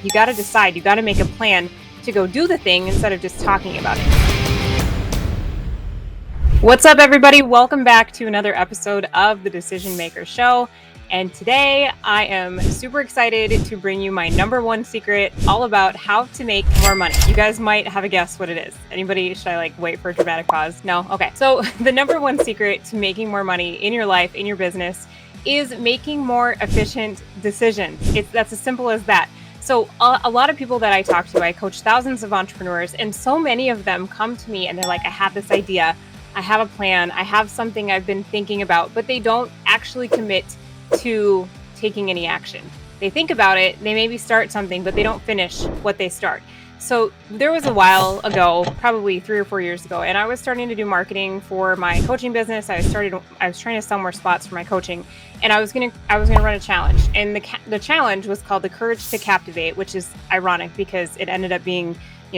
You got to decide, you got to make a plan to go do the thing instead of just talking about it. What's up, everybody? Welcome back to another episode of the Decision Maker Show. And today I am super excited to bring you my number one secret all about how to make more money. You guys might have a guess what it is. Anybody? Should I wait for a dramatic pause? No? Okay. So the number one secret to making more money in your life, in your business, is making more efficient decisions. That's as simple as that. So a lot of people that I talk to, I coach thousands of entrepreneurs, and so many of them come to me and they're like, I have this idea, I have a plan, I have something I've been thinking about, but they don't actually commit to taking any action. They think about it, they maybe start something, but they don't finish what they start. So there was a while ago, probably 3 or 4 years ago, and I was starting to do marketing for my coaching business. I was trying to sell more spots for my coaching, and I was gonna run a challenge. And the challenge was called the Courage to Captivate, which is ironic because it ended up being,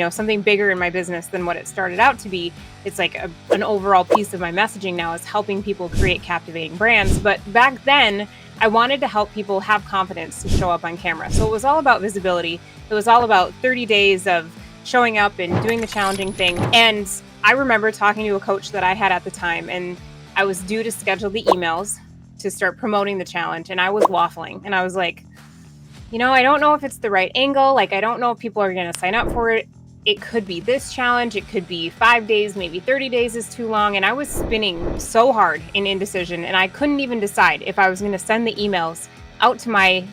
something bigger in my business than what it started out to be. It's like an overall piece of my messaging now is helping people create captivating brands. But back then, I wanted to help people have confidence to show up on camera. So it was all about visibility. It was all about 30 days of showing up and doing the challenging thing. And I remember talking to a coach that I had at the time, and I was due to schedule the emails to start promoting the challenge. And I was waffling, and I was like, I don't know if it's the right angle. I don't know if people are going to sign up for it. It could be this challenge. It could be 5 days, maybe 30 days is too long. And I was spinning so hard in indecision, and I couldn't even decide if I was going to send the emails out to my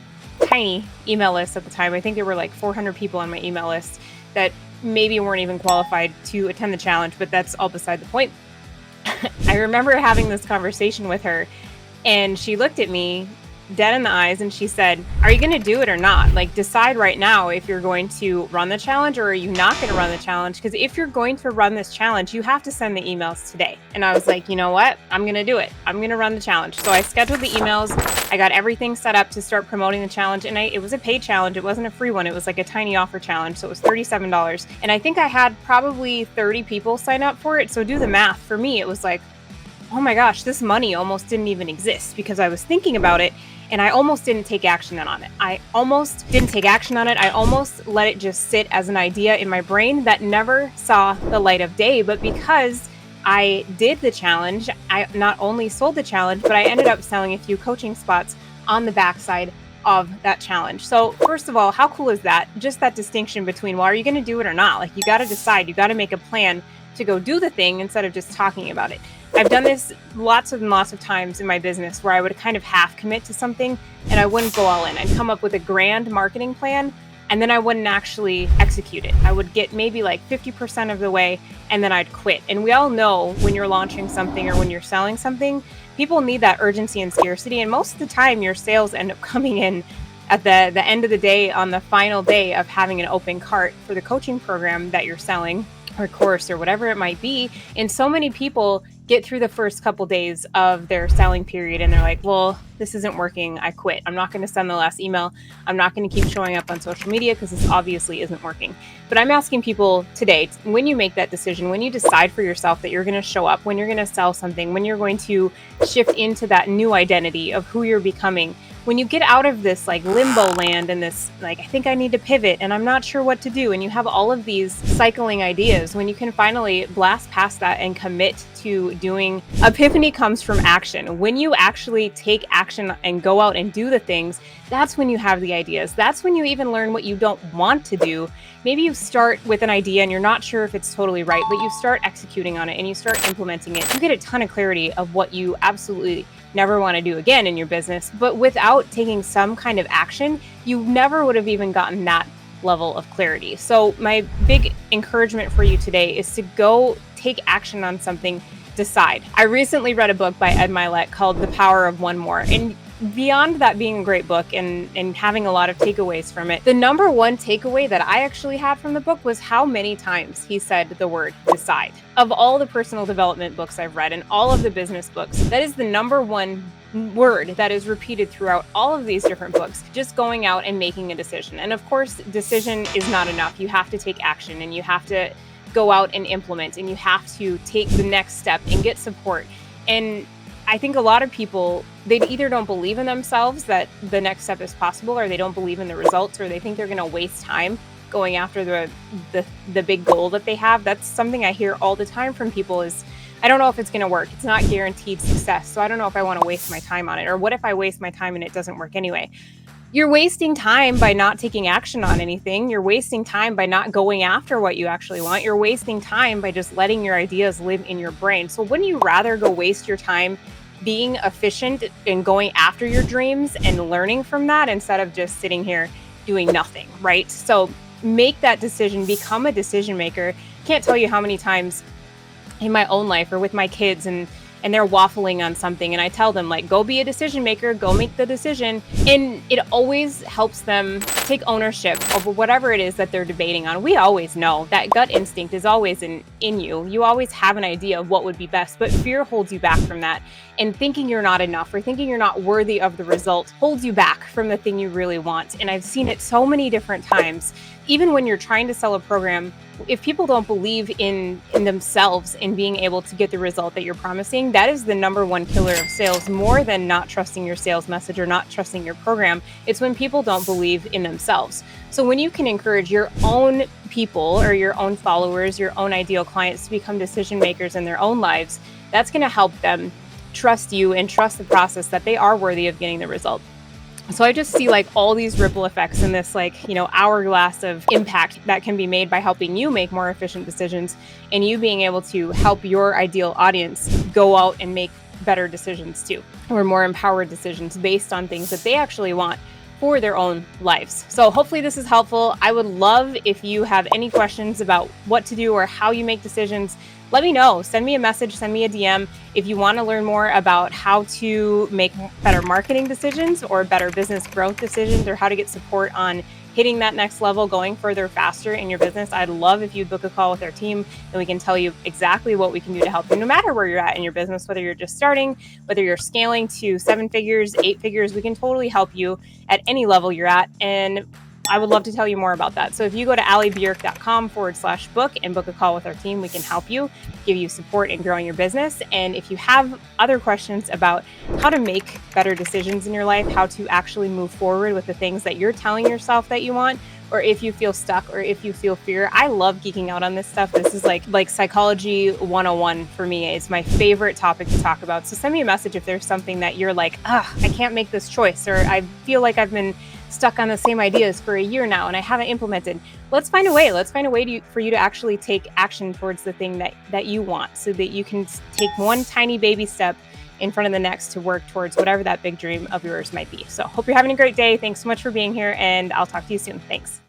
tiny email list at the time. I think there were 400 people on my email list that maybe weren't even qualified to attend the challenge, but that's all beside the point. I remember having this conversation with her, and she looked at me dead in the eyes and she said, are you going to do it or not? Decide right now if you're going to run the challenge or are you not going to run the challenge? Because if you're going to run this challenge, you have to send the emails today. And I was like, you know what? I'm going to do it. I'm going to run the challenge. So I scheduled the emails. I got everything set up to start promoting the challenge. And it was a paid challenge. It wasn't a free one. It was a tiny offer challenge. So it was $37. And I think I had probably 30 people sign up for it. So do the math. For me, it was oh my gosh, this money almost didn't even exist because I was thinking about it. And I almost didn't take action on it. I almost let it just sit as an idea in my brain that never saw the light of day. But because I did the challenge, I not only sold the challenge, but I ended up selling a few coaching spots on the backside of that challenge. So first of all, how cool is that? Just that distinction between, well, are you going to do it or not? You got to decide, you got to make a plan to go do the thing instead of just talking about it. I've done this lots of times in my business where I would kind of half commit to something and I wouldn't go all in. I'd come up with a grand marketing plan and then I wouldn't actually execute it. I would get maybe 50% of the way and then I'd quit. And we all know when you're launching something or when you're selling something, people need that urgency and scarcity. And most of the time your sales end up coming in at the end of the day, on the final day of having an open cart for the coaching program that you're selling or course or whatever it might be. And so many people get through the first couple days of their selling period and they're like, well, this isn't working. I quit. I'm not going to send the last email. I'm not going to keep showing up on social media because this obviously isn't working. But I'm asking people today, when you make that decision, when you decide for yourself that you're going to show up, when you're going to sell something, when you're going to shift into that new identity of who you're becoming, when you get out of this limbo land and this I think I need to pivot and I'm not sure what to do, and you have all of these cycling ideas, when you can finally blast past that and commit to doing, epiphany comes from action. When you actually take action and go out and do the things, that's when you have the ideas. That's when you even learn what you don't want to do. Maybe you start with an idea and you're not sure if it's totally right, but you start executing on it and you start implementing it. You get a ton of clarity of what you absolutely never want to do again in your business. But without taking some kind of action, you never would have even gotten that level of clarity. So my big encouragement for you today is to go take action on something, decide. I recently read a book by Ed Milet called The Power of One More. And beyond that being a great book and having a lot of takeaways from it, the number one takeaway that I actually had from the book was how many times he said the word decide. Of all the personal development books I've read and all of the business books, that is the number one word that is repeated throughout all of these different books, just going out and making a decision. And of course, decision is not enough. You have to take action and you have to go out and implement and you have to take the next step and get support. And I think a lot of people, they either don't believe in themselves that the next step is possible, or they don't believe in the results, or they think they're going to waste time going after the big goal that they have. That's something I hear all the time from people is, I don't know if it's going to work. It's not guaranteed success. So I don't know if I want to waste my time on it. Or what if I waste my time and it doesn't work anyway? You're wasting time by not taking action on anything. You're wasting time by not going after what you actually want. You're wasting time by just letting your ideas live in your brain. So wouldn't you rather go waste your time being efficient and going after your dreams and learning from that instead of just sitting here doing nothing, right? So make that decision, become a decision maker. Can't tell you how many times in my own life or with my kids and they're waffling on something and I tell them, like, go be a decision maker, go make the decision. And it always helps them take ownership over whatever it is that they're debating on. We always know that gut instinct is always in you. You always have an idea of what would be best, but fear holds you back from that. And thinking you're not enough or thinking you're not worthy of the result holds you back from the thing you really want. And I've seen it so many different times. Even when you're trying to sell a program, if people don't believe in themselves in being able to get the result that you're promising, that is the number one killer of sales, more than not trusting your sales message or not trusting your program. It's when people don't believe in themselves. So when you can encourage your own people or your own followers, your own ideal clients to become decision makers in their own lives, that's going to help them trust you and trust the process that they are worthy of getting the result. So I just see like all these ripple effects in this hourglass of impact that can be made by helping you make more efficient decisions and you being able to help your ideal audience go out and make better decisions too, or more empowered decisions based on things that they actually want for their own lives. So hopefully this is helpful. I would love if you have any questions about what to do or how you make decisions. Let me know. Send me a message, send me a DM. If you want to learn more about how to make better marketing decisions or better business growth decisions, or how to get support on hitting that next level, going further faster in your business, I'd love if you'd book a call with our team and we can tell you exactly what we can do to help you no matter where you're at in your business, whether you're just starting, whether you're scaling to 7 figures, 8 figures, we can totally help you at any level you're at. And I would love to tell you more about that. So if you go to alliebjerk.com/book and book a call with our team, we can help you, give you support in growing your business. And if you have other questions about how to make better decisions in your life, how to actually move forward with the things that you're telling yourself that you want, or if you feel stuck or if you feel fear, I love geeking out on this stuff. This is like psychology 101 for me. It's my favorite topic to talk about. So send me a message if there's something that you're like, I can't make this choice, or I feel like I've been stuck on the same ideas for a year now and I haven't implemented. Let's find a way. Let's find a way for you to actually take action towards the thing that you want, so that you can take one tiny baby step in front of the next to work towards whatever that big dream of yours might be. So hope you're having a great day. Thanks so much for being here, and I'll talk to you soon. Thanks.